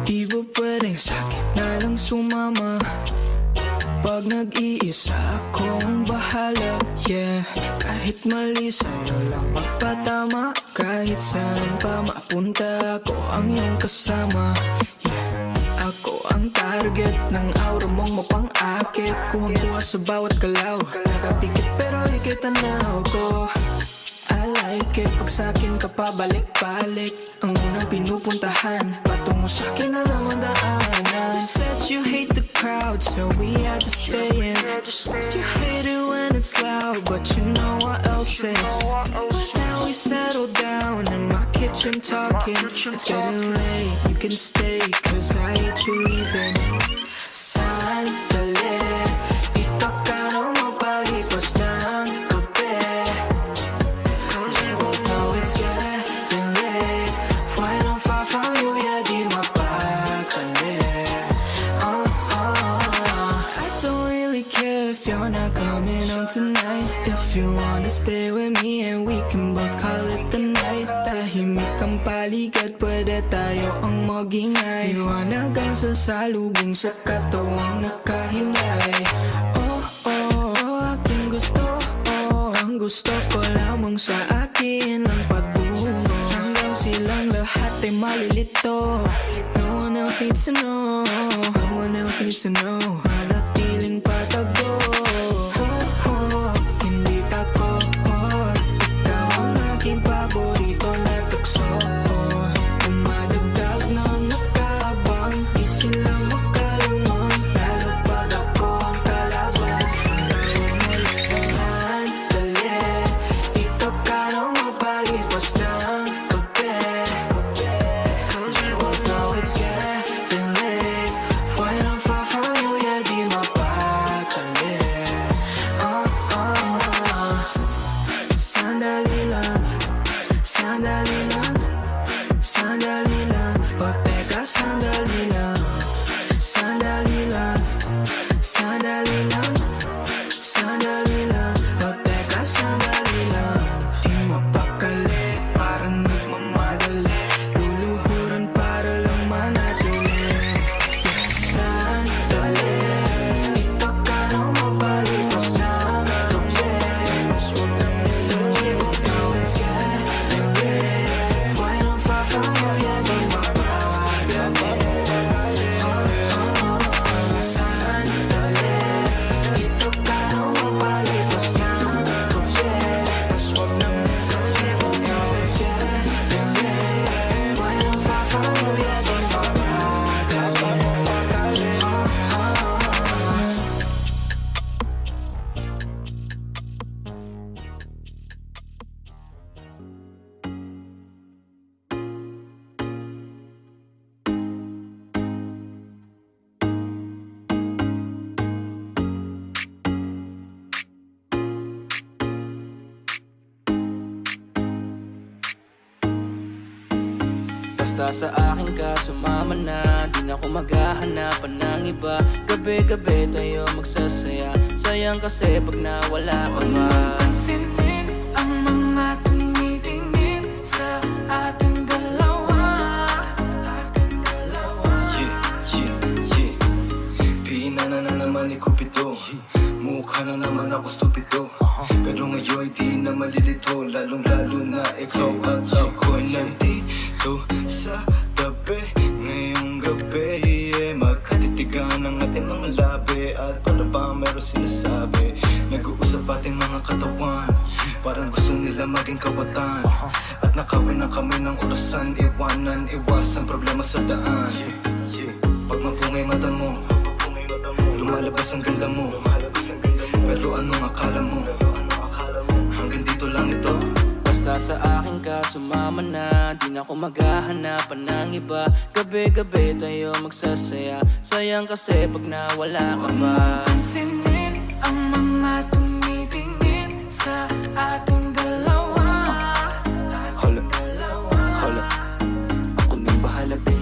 Di ba pwedeng sa'kin na lang sumama? Pag nag-iisa akong bahala, yeah. Kahit mali sa'yo lang magpatama, kahit saan pa mapunta ako ang iyong kasama, yeah. Ako ang target ng aura mong mapang-akit, kuhang-kuha sa bawat galaw, nakapikit pero di kita tanaw ko. I like it pag sa'kin ka pabalik-balik, ang unang pinupuntahan, patungo sa'kin na lang ang daanan. You said you hate the crowd, so we had to stay in. You hate it when it's loud, but you know what else is. Now we settle down in my kitchen talking. It's getting late, you can stay, cause I hate you leaving. Sandali, dito ka na mapalipas ng gabi. We both know it's getting late. Why don't far from you, yeah, di mapakali. I don't really care if you're not coming home tonight. If you wanna stay with me and we can both call it the night. Tahimik ang paligid, pwede tayo ang mag-ingay. Iwanagang sasalubong sa katawang nakahinay. Oh, aking gusto, ang gusto ko lamang sa akin lang patungo. Hanggang silang lahat ay malilito. No one else needs to know, no one else needs to know. Manatiling patago. Hindi tako, ikaw ang aking paborito na tukso. Dumadagdag na nakaabang, di sila makalamang. Lalo pag ako ang kalaban. Sandali, dito ka na mapalipas ng gabi. We both know it's getting late. Why not far from you, yeah, di mapakali. Sandali lang, sandali lang, sandali lang. O teka, sandali lang, sandali lang, sandali lang, sandali lang. O teka, sandali lang. Di mapakali, parang nagmamadali, luluhuran para lang manatili. Sandali, dito ka na mapalipas ng gabi. Mas huwag na muli, now it's getting late. Why not far from you, yeah, di mapakali. Sandali, dito ka na mapalipas ng gabi. Mas huwag na muli, now it's getting late. Why not far from you, yeah, di mapakali. Basta sa akin ka sumama na, di na ako maghahanapan ng iba. Gabi-gabi tayo magsasaya, sayang kasi pag nawala ka ba. Pansinin ang mga tumitingin sa ating dalawa. Pinana na naman ni Cupido, mukha na naman ako stupido. Pero ngayon di na malilito, lalong lalo na ikaw at ako'y nandito sa tabi. Ngayong gabi, magkatitigan ang ating mga labi. At para ba meron sinasabi, nag-uusap ating mga katawan, parang gusto nila maging kawatan. At nakawin na kami ng orasan, iwanan, iwasan problema sa daan. Pag mapungay mata mo, lumalabas ang ganda mo. Pero anong akala mo? Hanggang dito lang ito. Basta sa akin ka sumama na, di na ako maghahanapan ng iba. Gabi-gabi tayo magsasaya, sayang kasi pag nawala ka ba. Pansinin ang mga tumitingin sa ating dalawa. Hala, ako nang bahala, baby.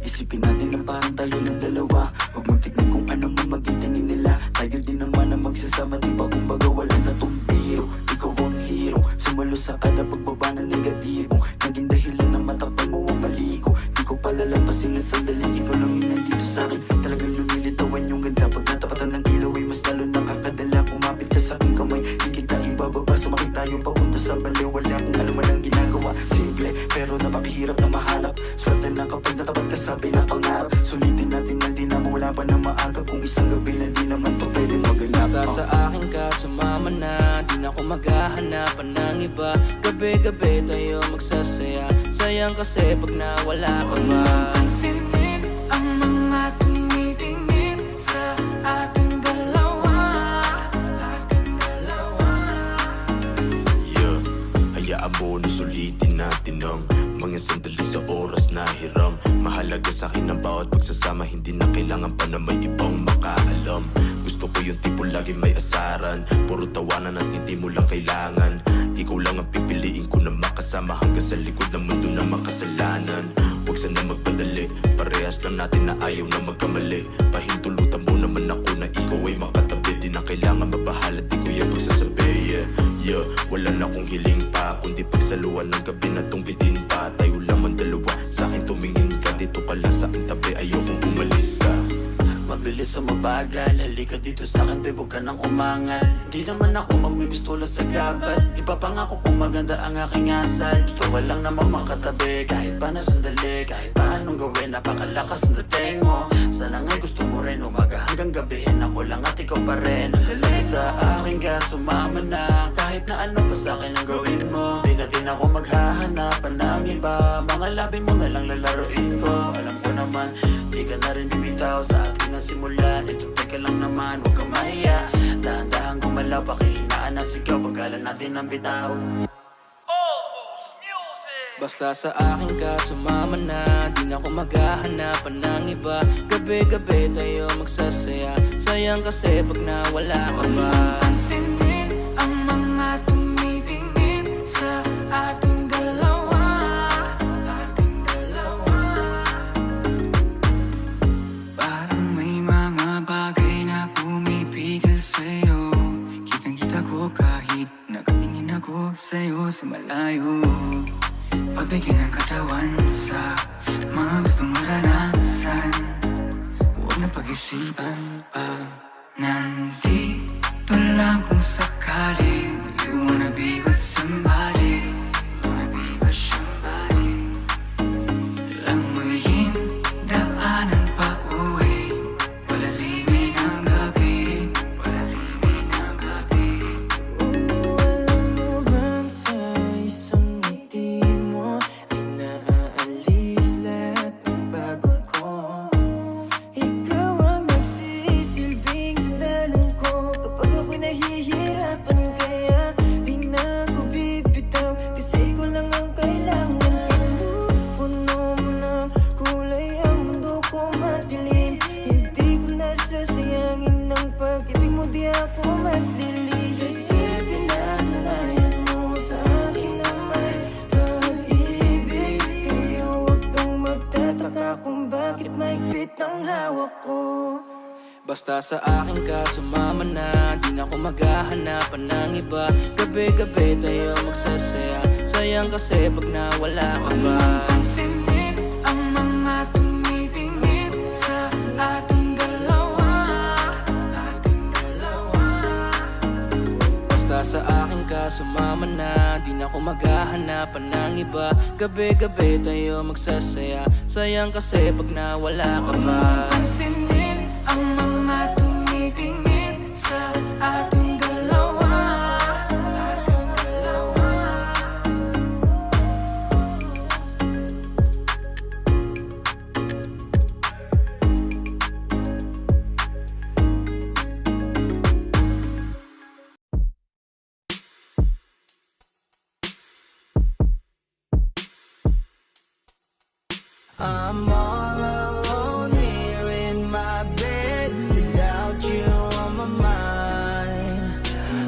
Isipin natin na parang tayo lang dalawa. Huwag mong tignan kung ano man maging tingin nila. Tayo din naman ang magsasama, diba? Kumbaga wala na tong biro. Ikaw ang hero, sumalo sa kada pagbaba ng negatibo. Naging dahilan na matakpan mo ang mali ko. Di ko palalampasin ng sandali, ikaw lang yung nandito sa'kin. Talagang lumilitawan yung ganda. Pag natapatan ng ilaw ay mas lalo nakakadala. Kumapit ka sa'king kamay, di kita ibababa. Sumakit tayo papunta sa baliw. Wala kung ano man ang ginagawa. Simple, pero napakahirap na mahanap. Swerte na kapag natapat ka sa pinapangarap. Sulitin natin na di na mawala pa na maaga. Kung isang gabi na di naman to pwede maganap. Basta sa akin ka sumama na, di na ako maghahanapan ng iba. Gabi-gabi tayo magsasaya, sayang kasi pag nawala ka ba. Pansinin ang mga tumitingin sa ating dalawa. Yeah, hayaan mo na sulitin natin ang mga sandali sa oras na hiram. Mahalaga sa akin ang bawat pagsasama, hindi na kailangan pa na may ibang makaalam. Gusto ko yung tipo lagi may asaran, puro tawanan at hindi mo lang kailangan. Ikaw lang ang pipiliin ko na makasama hanggang sa likod ng mundo na makasalanan. Huwag sana magpadali, parehas lang natin na ayaw na magkamali. Pahintulutan mo naman ako na ikaw ay makatabi. Di na kailangan mabahala, di ko yung pagsasabi. Yeah, wala na akong hiling pa, kundi pagsaluan ng gabi na tong bitin pa. Tayo lamang dalawa, sa akin tumingin ka, dito ka lang sa aking tabi, ayokong umalis ka. Mabilis o mabagal, halika dito sa'kin, babe, huwag ka nang umangal. Di naman ako magmimistula sa gabal. Ipapangako kung maganda ang aking asal. Gusto ko lang namang makatabi, kahit pa na sandali. Kahit pa anong gawin, napakalakas ng dating mo. Sana nga'y gusto mo rin, umaga hanggang gabihin. Ako lang at ikaw pa rin. Basta sa akin ka, sumama na. Kahit na ano pa sa'kin ang gawin mo. Di na din ako maghahanapan ng iba. Mga labi mo na lang lalaroin ko. Alam ko naman, di ka na rin bibitaw sa ating nasimulan. Ito teka lang naman, huwag kang mahiya. Dahan-dahan gumalaw, pakihinaan ang sigaw. Pagkalan natin ang bitaw. Basta sa akin ka sumama na, di na ako maghahanapan ng iba. Gabi-gabi tayo magsasaya, sayang kasi pag nawala ka ba. Pansinin ang mga tumitingin sa ating dalawa. Parang may mga bagay na pumipigil sa'yo. Kitang-kita ko kahit nakatingin ako sa'yo sa malayo. Pagbigyan ng katawan sa mga gustong maranasan. Huwag na pag-isipan pag nandito lang kung sakali. You wanna be with somebody. Langoyin daanan pa uwi. Palalimin ang gabi. Alam mo bang sa isang ngiti mo ay naaalis lahat ng pagod ko. Ikaw ang nagsisilbing sandalan ko kapag ako'y nahihirapan. Kaya di na ako bibitaw, kasi ko lang ang kailangan. Puno mo ng kulay ang mundo ko madilim. Hindi ko nasasayangin ng pag-ibig mo, di ako maglilihim. Kasi pinatunayan mo sa akin na may pag-ibig. Kaya huwag kang magtataka kung bakit mahigpit ang hawak ko. Basta sa akin ka sumama na, di na ako maghahanapan ng iba. Gabi-gabi tayo magsasaya, sayang kasi pag nawala ka ba. Pansinin ang mga tumitingin sa ating dalawa. Basta sa akin ka sumama na, di na ako maghahanapan ng iba. Gabi-gabi tayo magsasaya, sayang kasi pag nawala ka ba. Pansinin ang mga tumitingin sa ating dalawa. I'm all alone here in my bed without you on my mind.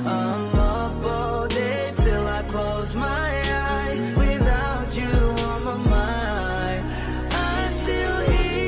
I'm up all day till I close my eyes without you on my mind. I still hear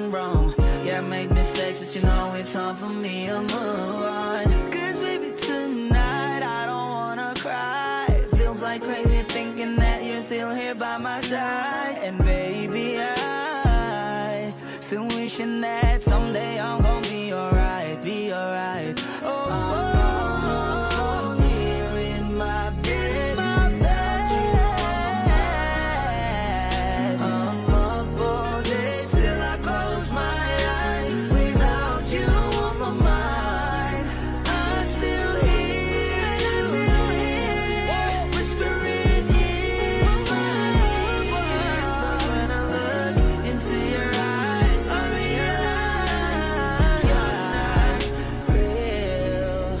done wrong. Yeah, I made mistakes, but you know it's hard for me to move on. Cause baby, tonight I don't wanna cry. Feels like crazy thinking that you're still here by my side. And baby, I still wishing that someday I'm gonna be alright, be alright. Oh, I'm here in my bed without you on my mind. I'm up all day till I close my eyes without you on my mind. I still hear you whispering in my ears, but when I look into your eyes, I realize you're not real.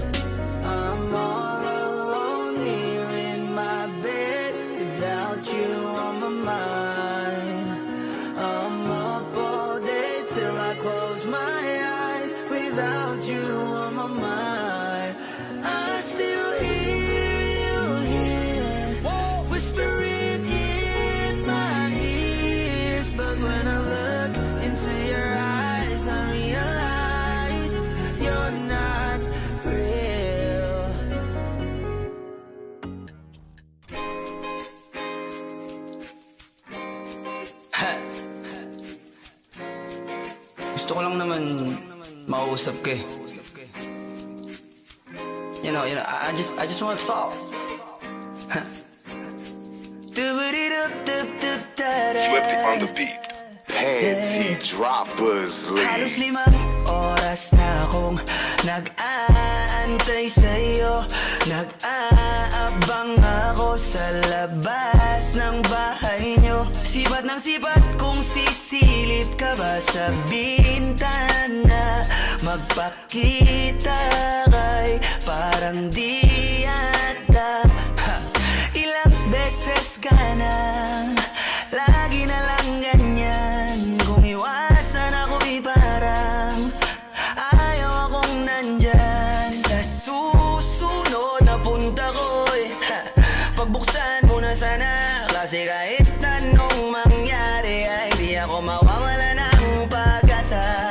I'm all alone here in my bed without you on my mind. I'm up all day till I close my eyes without you on my mind. I still hear you here whispering in my ears, but when I look into your eyes, I realize you're not real. Gusto ko lang naman mausap ka eh. You know, I just want to talk. Swiftly on the beat. Panty droppers Halos lead. 5 oras na akong nag-aantay sa'yo. Nag-aabang ako sa labas ng bahay nyo. Sipat ng sipat kung sisilip ka ba sa bintana. Magpakita kay parang di yata. Ilang beses ka na, lagi na lang ganyan. Kung iwasan ako'y parang ayaw akong nandyan. Sa susunod na punta ko'y pagbuksan mo na sana. Kasi kahit anong mangyari ay di ako mawawala ng pag-asa.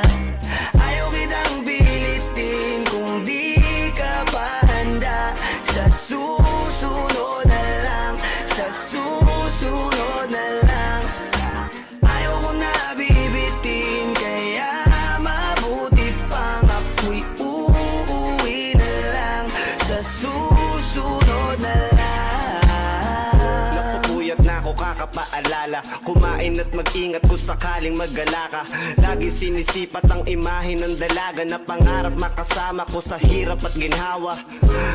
Ayaw kitang pilitin kung di ka pa handa. Sa susunod na lang, sa susunod na lang. Ayaw ko na bibitin, kaya mabuti pang ako'y uuwi na lang. Sa susunod na lang. Napupuyat na ako kakapaalala. Kumain at mag-ingat kung sakaling mag-gala ka. Lagi sinisipat ang imahe ng dalaga na pangarap makasama ko sa hirap at ginhawa.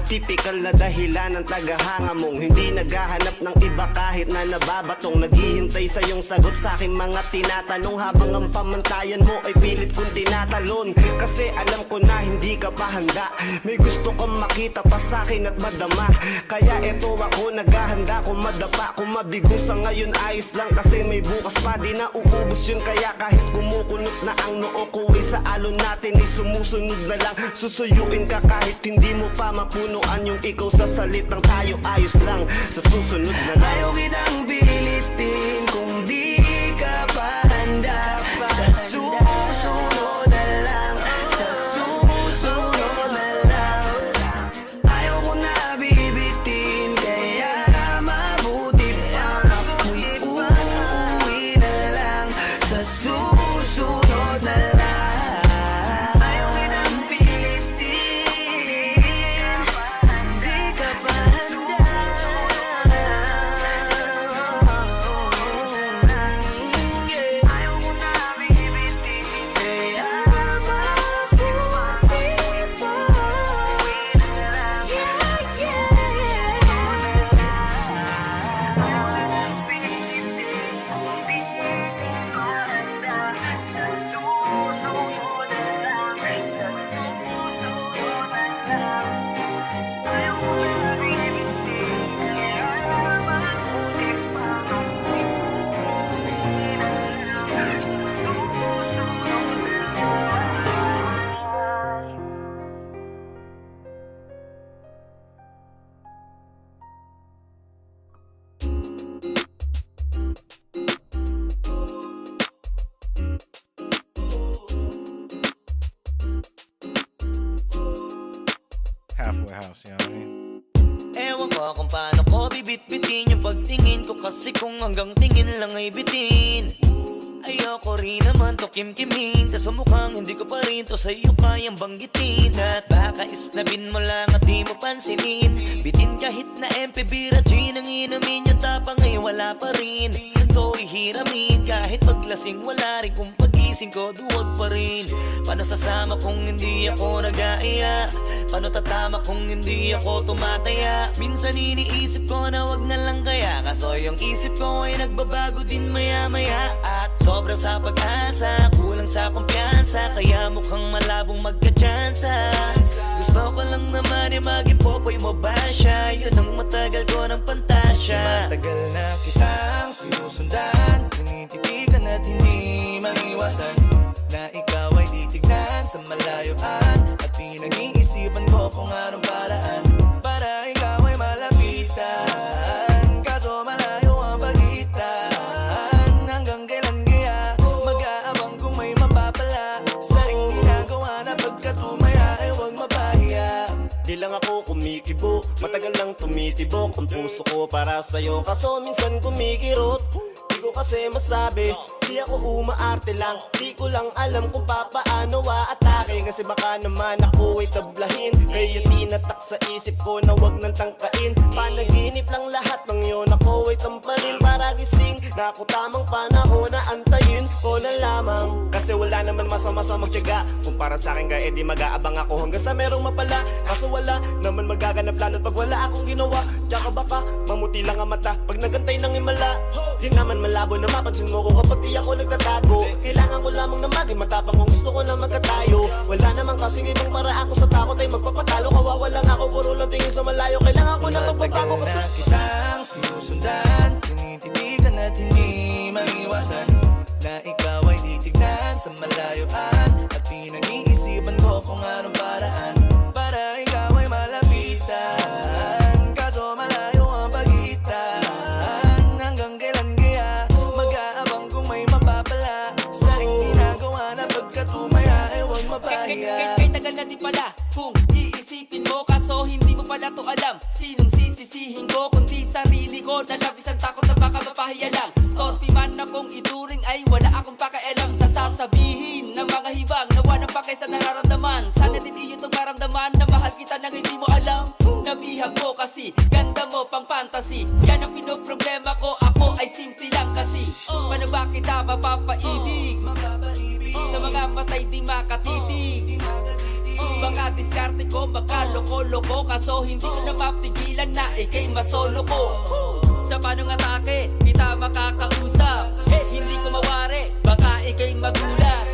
Typical na dahilan ng tagahanga mong hindi naghahanap ng iba kahit na nababatong. Naghihintay sa iyong sagot sa aking mga tinatanong, habang ang pamantayan mo ay pilit kong tinatalon. Kasi alam ko na hindi ka pa handa. May gusto kang makita pa sa akin at madama. Kaya eto ako naghahanda, kung madapa, kung mabigo sa ngayon ayos lang. Kasi may bukas pa, di na uubos yun. Kaya kahit kumukunot na ang noo ko ay sa alon natin ay sumusunod na lang. Susuyuin ka kahit hindi mo pa mapunuan yung ikaw sa salitang tayo ayos lang. Sa susunod na lang. Ayaw kitang pilitin kung di ka pa handa. Sa susunod na lang, sa susunod na lang. Ayaw ko na bibitin, kaya mabuti pang ako'y uuwi na lang. Sa susunod na lang. Ayaw kitang pilitin, di ka pa handa. halfway house, you know what I mean? Ewan ko kung paano ko bibit-bitin yung pagtingin ko, kasi kung hanggang tingin lang ay bitin. Ayoko rin naman to kim-kimin, kaso mukhang hindi ko pa rin to sa'yo kayang banggitin. At baka isnabin mo lang at di mo pansinin. Bitin kahit na MP Bira Gin ang inumin, yung tapang ay wala pa rin. Saan ko ihiramin, kahit paglasing wala rin, kung pagising ko duwag pa rin. Paano sasama kung hindi ako nag-aaya? Paano tatama kung hindi ako tumataya? Minsan iniisip ko na wag na lang kaya, kaso yung isip ko ay nagbabago din maya-maya. At sobrang sa pag-asa, kulang sa kumpiyansa, kaya mukhang malabong magka-tsansa. Gusto ko lang naman yung mag-ipopoy mo ba siya? Yun ang matagal ko ng pantasya. Matagal na kitang sinusundan, tinititigan at hindi maiwasan na ikaw ay titignan sa malayuan. At pinag-iisipan ko kung anong paraan para ikaw ay malapitan. Kaso malayo ang pagitan, hanggang kailan kaya mag-aabang kung may mapapala sa ring ginagawa na pagkatumaya ay huwag mapahiya. Di lang ako kumikibo, matagal lang tumitibok ang puso ko para sa'yo, kaso minsan kumikirot. Di ko kasi masabi, di ako umaarte lang, di ko lang alam kung papaano aatake. Kasi baka naman ako ay tablahin, kaya tinatak sa isip ko na wag nang tangkain. Panaginip lang lahat ng yun, ako ay tamparin para gising na ako tamang panahon na antayin ko na lamang. Kasi wala naman masama sa magtiyaga, kung para sa akin ka edi mag-aabang ako hanggang sa merong mapala. Kaso wala naman magaganap lalo't pag wala akong ginawa. Tsaka baka mamuti lang ang mata pag nagantay ng himala. Di naman malabo na mapansin mo ko kapag di ako nagtatago. Kailangan ko lamang na maging matapang kung gusto ko na magkatayo. Wala naman kasing ibang para ako sa takot ay magpapatalo. Kawawa lang ako, puro lang tingin sa malayo. Kailangan ko na magbabago kasi na kitang sinusundan, tinititigan at hindi maiwasan na ikaw ay titignan sa malayuan. At pinag-iisipan ko kung anong paraan para ikaw ay malapitan. Kaso malayo ang pagitan, hanggang kailan kaya mag-aabang kung may mapapala sa ring ginagawa na pagkatumaya ay huwag mapahiya. Kay tagal na din pala kung iisipin mo, kaso hindi mo pala to alam. Sinong sisisihin ko kundi sarili ko, na labis ang takot na baka mapahiya lang. Topi man akong ituring ay wala akong pakialam sa sasabihin ng mga hibang na walang pakay sa nararamdaman. Sana din iyo itong maramdaman na mahal kita nang hindi mo alam. Nabihag mo kasi, ganda mo pang fantasy. Yan ang pinoproblema ko, ako ay simple lang kasi. Paano ba kita mapapaibig sa mga matay di makatitig? Baka diskarte ko, baka loko-loko, kaso hindi ko na mapigilan na ikay masolo ko. Sa panong atake, kita makakausap. Hindi ko mawari, baka ikay magulat.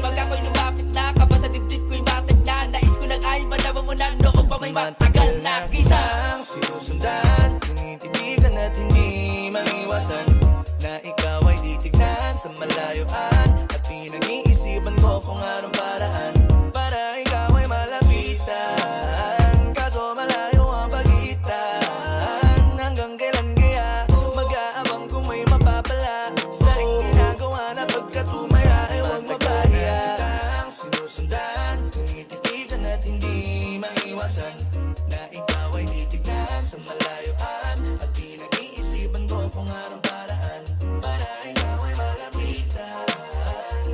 Pag ako'y lumapit na, kaba sa dibdib ko'y matig na. Nais ko lang ay malaman mo na noong pa may matagal na kita. Sinusundan, tinititigan at hindi maiwasan na ikaw ay titignan sa malayuan. At pinag-iisipan ko kung anong paraan para ikaw ay malapitan. Kaso malayo ang pagitan, hanggang kailan kaya mag-aabang kung may mapapala sa ring ginagawa na pagkatumaya ay huwag mapahiya. Sinusundan, tinititigan at hindi maiwasan na ikaw ay titignan sa malayuan. At pinag-iisipan ko kung anong paraan para ikaw ay malapitan.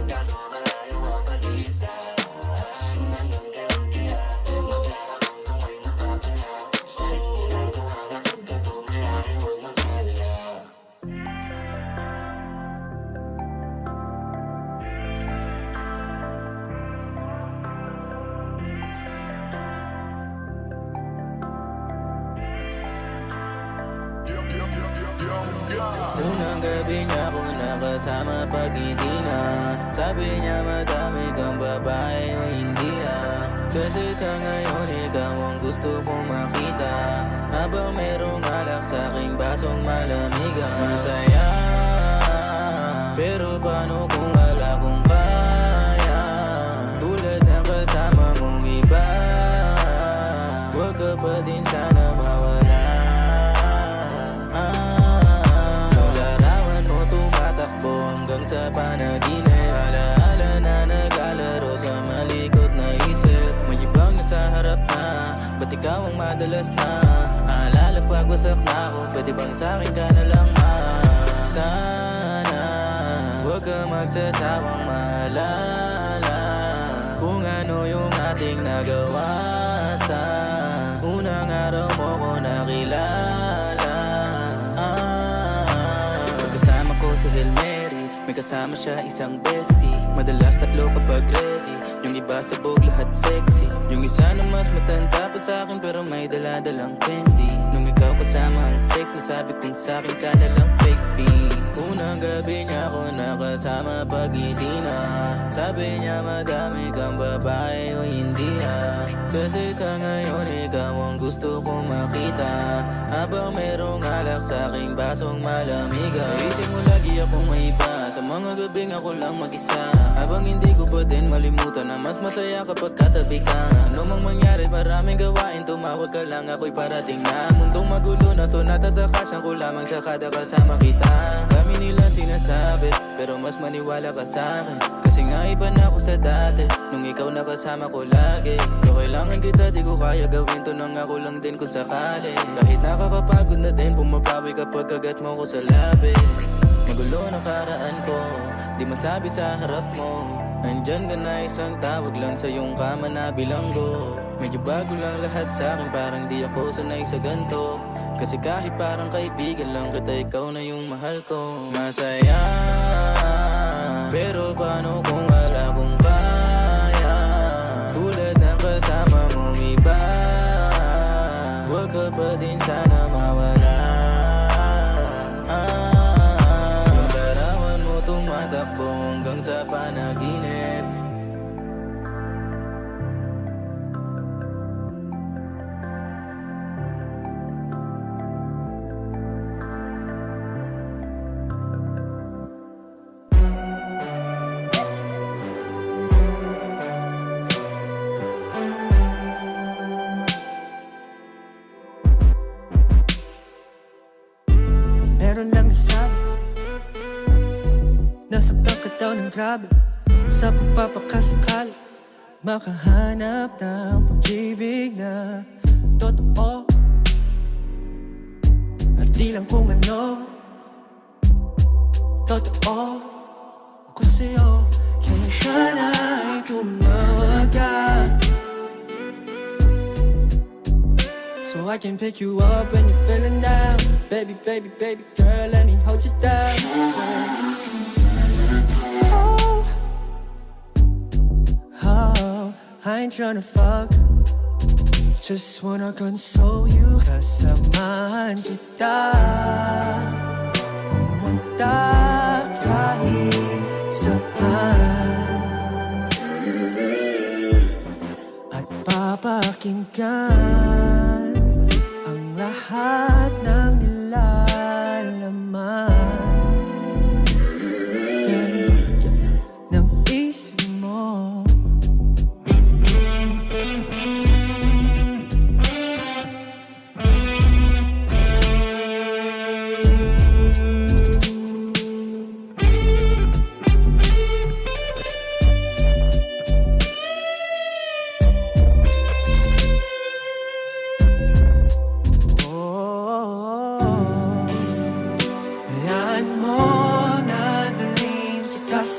Kaso malayo ang pagitan, hanggang kailan kaya mag-aabang kung may mapapala sa ring ginagawa na pagkatumaya ay huwag mapahiya. Unang gabi niya ako nakasama pag-ibig na. Sabi niya madami kang babae o hindi Kasi sa ngayon ikaw ang gusto kong makita. Habang merong alak sa aking basong malamig masaya. Pero paano kung wala kong kaya? Tulad ng kasama mong iba, huwag ka pa din sana mawala. Tumatakbo hanggang sa panaginip. Alaala na naglalaro sa malikot na isip. May ibang nasa harap na, ba't ikaw dumadalas na Aalala pag wasak na ako, pwede bang sa'kin ka na lang ma Sana huwag ka magsasawang maalala Kung ano yung ating nagawa Sa unang araw mo ko nakilala Pagkasama ko si Hail Mary, may kasama siya isang bestie Madalas tatlo kapag ready, yung iba sabog lahat sexy Yung isa na mas matanda pa sa'kin pero may daladalang candy Nung ikaw kasama ang safe, nasabi kong sa'kin ka na lang fake pee Unang gabi niya ako nakasama pag hindi na Sabi niya madami kang babae o hindi Kasi sa ngayon ikaw ang gusto kong makita Habang merong alak sa'king basong malamiga Sa isip mo lagi akong may iba Sa mga gabing ako lang mag-isa Habang hindi ko pa din malimutan na mas masaya kapag katabi ka Ano mang mangyari maraming gawain Tumawag ka lang ako'y parating na Mundong magulo na to natatakasan ko lamang sa kada kasama kita Dami nila sinasabi pero mas maniwala ka sa'kin Kasi nga iba na ako sa dati Nung ikaw nakasama ko lagi Kung kailangan kita di ko kaya gawin to Nang ako lang din kung sakali Kahit nakakapagod na din pumapawi kapag kagat mo ko sa labi Magulo na karaan ko Di masabi sa harap mo Andyan ka na isang tawag lang sa iyong kama na bilanggo Medyo bago lang lahat sa'kin parang di ako sanay sa ganto Kasi kahit parang kaibigan lang kita ikaw na yung mahal ko Masaya pero paano kung wala kong kaya Tulad ng kasama mong iba Huwag ka pa din sana mawala Yung larawan mo tumatakbo hanggang sa panaginip Meron lang nagsabi Nasaktan ka daw ng grabe Sa pagpapakasakali Makahanap ng pag-ibig na totoo At di lang kung ano Totoo ako sa'yo Kaya sana'y tumawag ka So I can pick you up when you're feeling down Baby, baby, baby girl, let me hold you down Oh, oh, I ain't tryna fuck Just wanna console you Kasamahan kita Pumunta kahit saan At papakinggan ang lahat ng nilalaman ng isip mo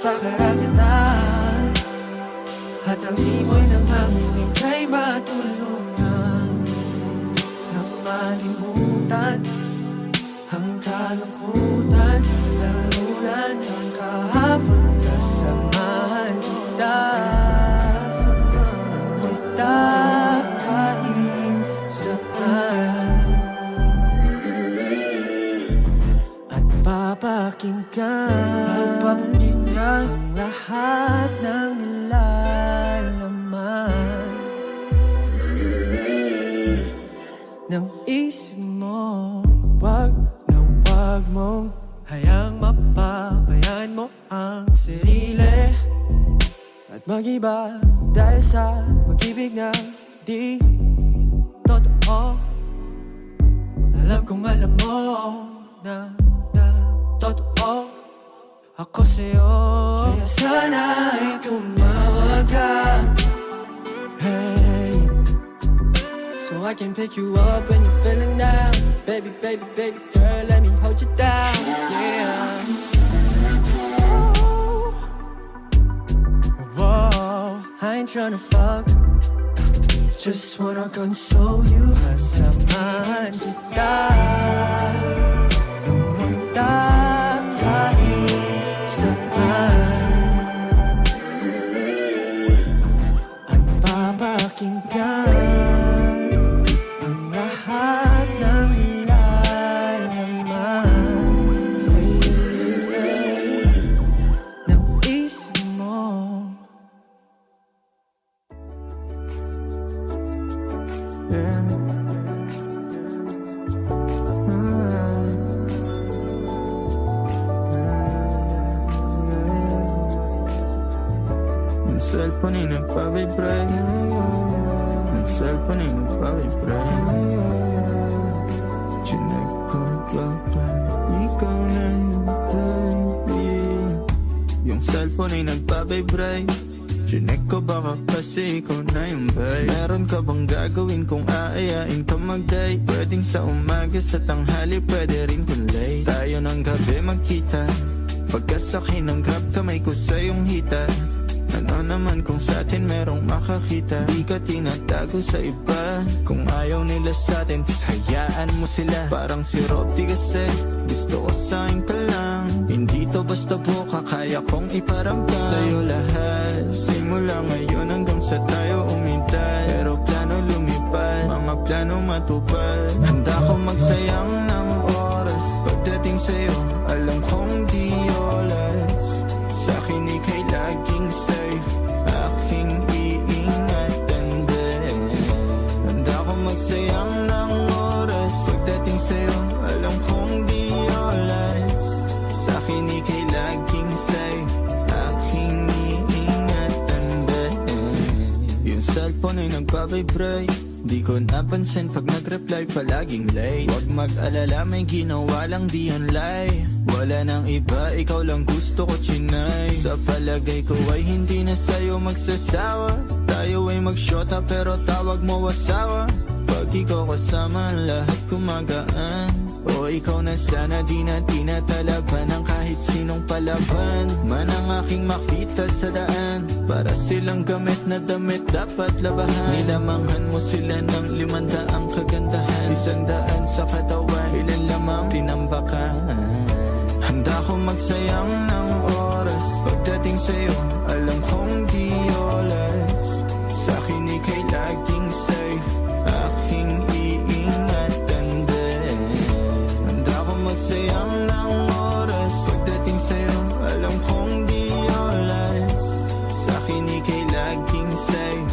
sa karakitan At ang simoy ng hangin ay matulungan Na malimutan ang kalungkutan Nalulan ng kahapon Sasamahan kita Pumunta kahit saan At papakinggan ang lahat ng nilalaman ng isip mo Wag mong hayang mapabayaan mo ang sarili At mag-iba dahil sa pag-ibig na di totoo Alam kong alam mo na totoo ako sa'yo Kaya sana'y tumawag ka Hey So I I can pick you up when you're feeling down. Baby, baby, baby girl, let me hold you down. Yeah. Whoa, I ain't tryna fuck, just wanna console you. Kasamahan kita, pumunta kahit saan, at papakinggan ang lahat ng nilalaman. Ng isip mo. Ang cellphone ay nagpa-vibrate. Ang cellphone ay nagpa-vibrate. Chinek ko baka ikaw na yung baby. Yung cellphone ay nagpa-vibrate. Chinek ko baka kasi ikaw na yung babe. Meron ka bang gagawin kung aayain ka mag-date? Pwedeng sa umaga, sa tanghali, pwede rin kung late. Tayo ng gabi magkita, pagkasakay ng grab kamay ko sa iyong hita. Ano naman kung sa atin merong makakita? Di ka tinatago sa iba. Kung ayaw nila sa atin, hayaan mo sila. Parang si Robby kasi gusto ko sa'yo ka lang. Hindi to basta buka, kaya kong iparamdam sa'yo lahat. Simula ngayon hanggang sa tayo umintay. Pero plano lumipad, mga plano matupad. Handa ko magsayang ng oras pagdating sa'yo, alam kong di oras. Sa'kin ika'y laging safe, aking iingatan din. Handa ko magsayang ng oras pagdating sa'yo, alam kong di oras. Sa'kin ika'y laging safe, aking iingatan din. Yung cellphone ay nagpa-vibrate, di ko napansin pag nag-reply palaging late. Huwag mag-alala, may ginawa lang di online. Wala nang iba, ikaw lang gusto ko chinay. Sa palagay ko ay hindi na sa'yo magsasawa. Tayo ay magsyota pero tawag mo asawa. Pag ikaw kasama, lahat kumagaan. O ikaw na sana, di na tinatalaban ng kahit sinong palaban man ang aking makita sa daan. Para silang gamit na damit dapat labahan. Nilamanghan mo sila ng 500 kagandahan. 100 sa katawan, ilan lamang tinambakan. Handa ko magsayang ng oras pagdating sa'yo, alam kong di oras. Sa'kin ika'y laging safe, aking iingatan din. Handa ko magsayang ng oras pagdating sa'yo, alam kong di oras. Sa'kin ika'y laging safe,